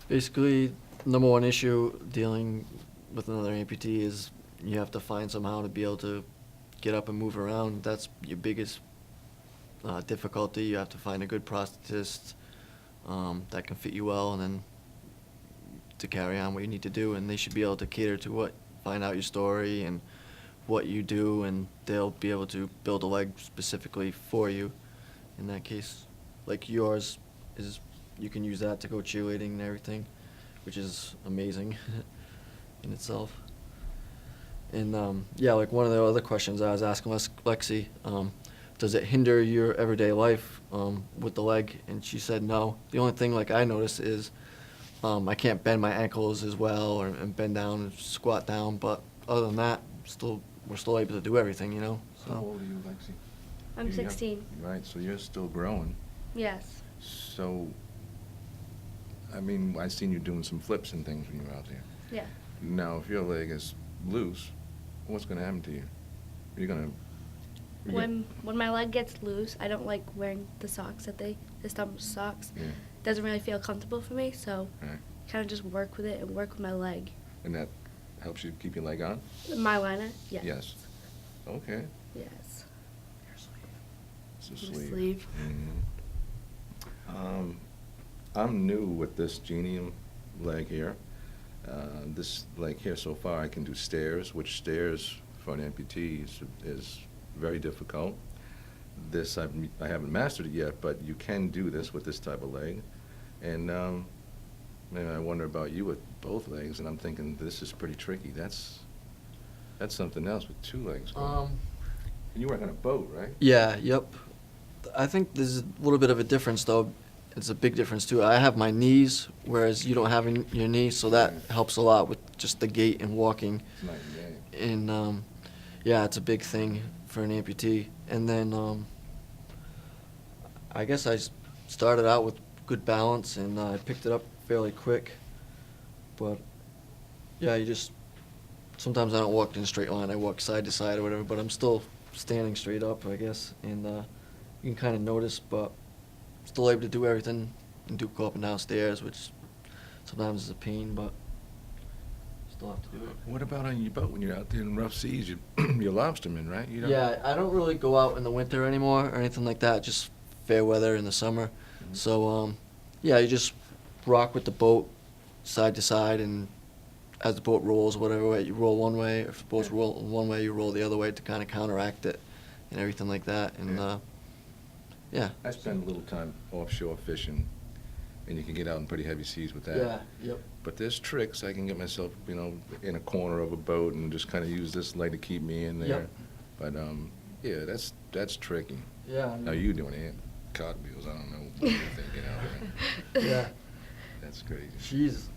Basically, number one issue dealing with another amputee is you have to find somehow to be able to get up and move around. That's your biggest difficulty. You have to find a good prosthetist that can fit you well, and then to carry on what you need to do. And they should be able to cater to find out your story and what you do, and they'll be able to build a leg specifically for you. In that case, like yours is, you can use that to go cheerleading and everything, which is amazing in itself. And yeah, like one of the other questions I was asking Lexy, does it hinder your everyday life with the leg? And she said no. The only thing like I notice is I can't bend my ankles as well, and bend down and squat down. But other than that, we're still able to do everything, you know. So. How old are you, Lexy? I'm 16. Right, so you're still growing. Yes. So, I mean, I've seen you doing some flips and things when you were out there. Yeah. Now, if your leg is loose, what's going to happen to you? You're going to... When my leg gets loose, I don't like wearing the socks the stump socks. Yeah. Doesn't really feel comfortable for me, so Right. kind of just work with it and work with my leg. And that helps you keep your leg on? My liner? Yes. Yes. Okay. Yes. It's a The sleeve. sleeve. Mm-hmm. I'm new with this genium leg here. This leg here, so far, I can do stairs, which stairs for an amputee is very difficult. This, I haven't mastered it yet, but you can do this with this type of leg. And maybe I wonder about you with both legs, and I'm thinking this is pretty tricky. That's something else with two legs. And you work on a boat, right? Yeah, yep. I think there's a little bit of a difference, though. It's a big difference, too. I have my knees, whereas you don't have your knees, so that helps a lot with just the gait and walking. It's night and day. And, yeah, it's a big thing for an amputee. And then I guess I started out with good balance, and I picked it up fairly quick. But, yeah, sometimes I don't walk in a straight line. I walk side to side or whatever, but I'm still standing straight up, I guess. And you can kind of notice, but still able to do everything and go up and down stairs, which sometimes is a pain, but still have to do it. What about on your boat when you're out there in rough seas? You're lobsterman, right? You don't... Yeah, I don't really go out in the winter anymore or anything like that, just fair weather in the summer. Mhm. So, yeah, you just rock with the boat side to side, and as the boat rolls, whatever way, you roll one way. If the boat's roll one way, you roll the other way to kind of counteract it and everything like that. And, Yeah. Yeah. I spend a little time offshore fishing, and you can get out in pretty heavy seas with that. Yeah, yep. But there's tricks. I can get myself, in a corner of a boat and just kind of use this leg to keep me in there. Yep. But, yeah, that's tricky. Yeah. Now you doing it, cartwheels, I don't know what you're thinking out there. Yeah. That's crazy. She's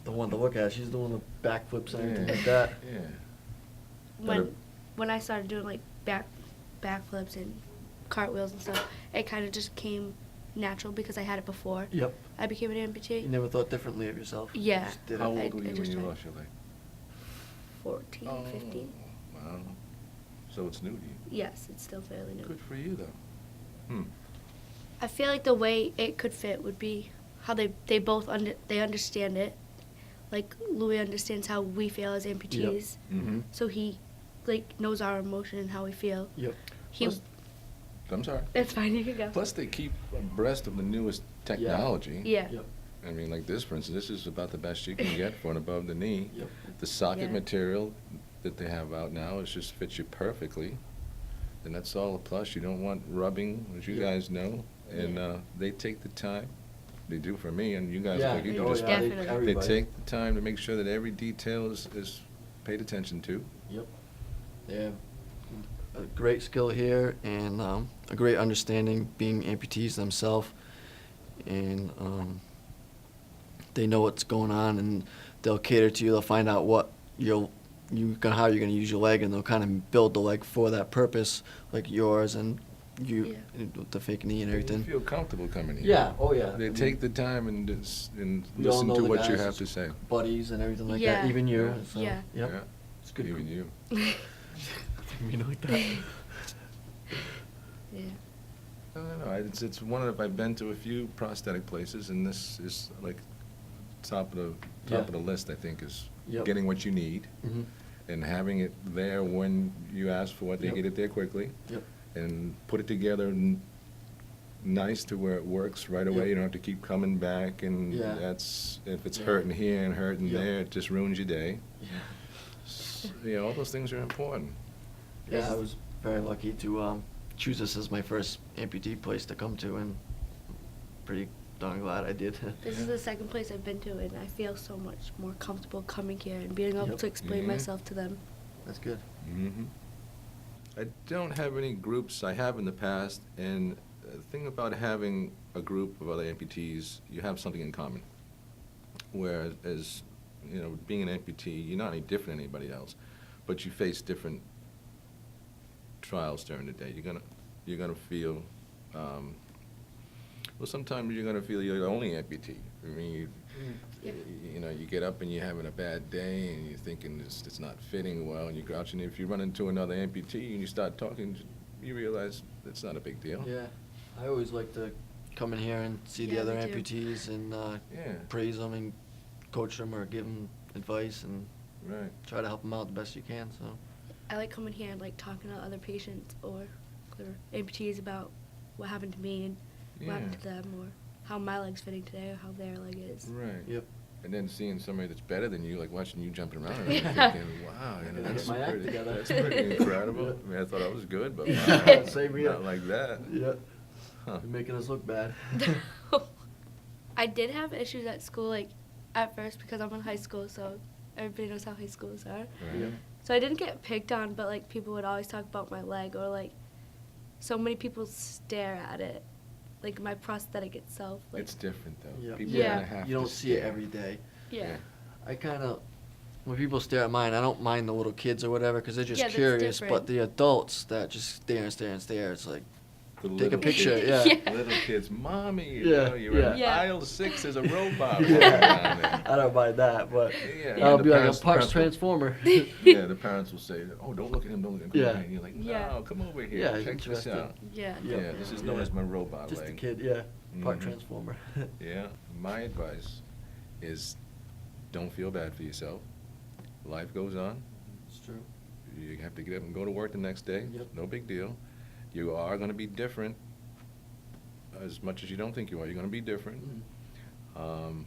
the one to look at. She's doing the backflips and everything Yeah. like that. Yeah. When I started doing like backflips and cartwheels and stuff, it kind of just came natural because I had it before. Yep. I became an amputee. You never thought differently of yourself. You Yeah. just did it. How I- old were I you when just you tried. lost your leg? 14, 15. Wow. So it's new to you. Yes, it's still fairly new. Good for you, though. I feel like the way it could fit would be how they both they understand it. Like Louis understands how we feel as amputees, Mm-hmm. so he like knows our emotion and how we feel. Yep. He, Plus- I'm sorry. it's fine. You can go. Plus, they keep abreast of the newest technology. Yeah. Yep. I mean, like this, for instance, this is about the best you can get for an above the knee. Yep. The socket Yeah. material that they have out now is just fits you perfectly. And that's all a plus. You don't want rubbing, as you Yeah. guys know. And Yeah. they take the time. They do for me, and you guys, Yeah. like you Oh, just, yeah. Definitely. they Everybody. take the time to make sure that every detail is paid attention to. Yep. They have a great skill here, and a great understanding being amputees themselves. And they know what's going on, and they'll cater to you. They'll find out what how you're gonna use your leg, and they'll kind of build the leg for that purpose, like yours and you with the fake knee and You everything. feel comfortable coming in. Yeah. Oh yeah. They take the time and We all listen know to the what you guys have to say. buddies and everything like Yeah. that. Even you. Yeah. So, Yeah. Yep. Yeah. It's good. Even you. You know, like that. Yeah. I don't know. It's one of, I've been to a few prosthetic places, and this is like top of the list, I think, is Yep. getting what you need Mhm. and having it there when you ask for it, they Yep. get it there quickly. Yep. And put it together nice to where it works right away. Yep. You don't have to keep coming back, and Yeah. that's, if it's Yeah. hurting here and hurting Yep. there, it just ruins your day. Yeah. All those things are important. Yeah, I was very lucky to choose this as my first amputee place to come to, and pretty darn glad I did. This is the second place I've been to, and I feel so much more comfortable coming here and being able Yep. to explain Mhm. myself to them. That's good. hmm I don't have any groups. I have in the past, and the thing about having a group of other amputees, you have something in common. Whereas, being an amputee, you're not any different than anybody else, but you face different trials during the day. You're gonna feel, well, sometimes you're gonna feel you're the only amputee. I mean, you get up and you're having a bad day and you're thinking it's not fitting well, and you're grouching. If you run into another amputee and you start talking, you realize it's not a big deal. Yeah, I always like to come in here and see the Yeah, other me too. amputees and Yeah. praise them and coach them or give them advice and Right. try to help them out the best you can. So I like coming here and like talking to other patients or other amputees about what happened to me and what happened to them, or how my leg's fitting today or how their leg is. Right. yep. And then seeing somebody that's better than you, like watching you jumping around, and Yeah. thinking, wow, I gotta that's get my act pretty, together. that's pretty incredible. Yeah. I mean, I thought I was good, but Yeah, wow, same here. not like that. Yeah. Huh. You're making us look bad. I did have issues at school, like at first, because I'm in high school, so everybody knows how high schools are. Right. Yeah. So I didn't get picked on, but like people would always talk about my leg, or like so many people stare at it, like my prosthetic itself. Like, It's different though. Yep. People Yeah. kinda have You don't to see it stare. every day. yeah. I kind of, when people stare at mine, I don't mind the little kids or whatever because they're just Yeah, that's curious. But different. the adults that just stare and stare and stare, it's like, The take a little picture. kids. Yeah. Yeah. Little kids, mommy, Yeah, you're in yeah. aisle 6, there's a robot Yeah. walking down there. I don't mind that, but Yeah, that'll the be like a parents- parts parents will- transformer. Yeah, the parents will say, oh, don't look at him, don't look at him. Yeah. And you're like, no, Yeah. come over here, Yeah, check this interesting. out. Yeah. Yeah. Yeah, this is known Yeah. as my robot Just a leg. kid, yeah. Part Mhm. transformer. Yeah, my advice is don't feel bad for yourself. Life goes on. It's true. You have to get up and go to work the next day. Yep. No big deal. You are going to be different as much as you don't think you are. You're going to be different. Mhm.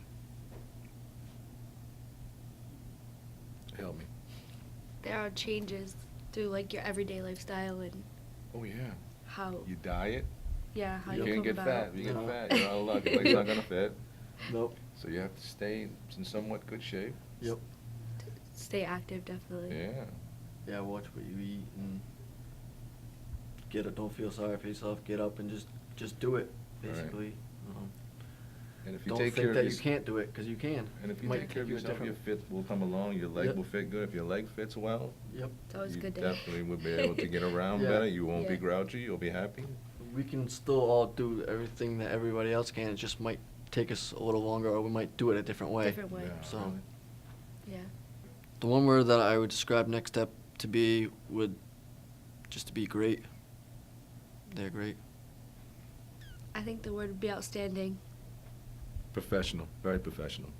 Help me. There are changes through like your everyday lifestyle and Oh, yeah. how You diet. how You you can't come get about. fat. If you get No. fat, you're out of luck. Your leg's not going to fit. Nope. So you have to stay in somewhat good shape. Yep. Stay active, definitely. Yeah. Yeah, watch what you eat and get it. Don't feel sorry for yourself. Get up and just do it, Right. basically. And if you Don't take think care of that you yourself, can't do it, because you can. and if you Might take care of take you a yourself, your different- fit will come along. Your leg Yep. will fit good. If your leg fits well, Yep. It's always a you good day. definitely will be able to get around Yeah. better. You won't be Yeah. grouchy. You'll be happy. We can still all do everything that everybody else can. It just might take us a little longer, or we might do it a different way. Different way. Yeah, So- really. Yeah. The one word that I would describe next step to be would just to be great. They're great. I think the word would be outstanding. Professional, very professional.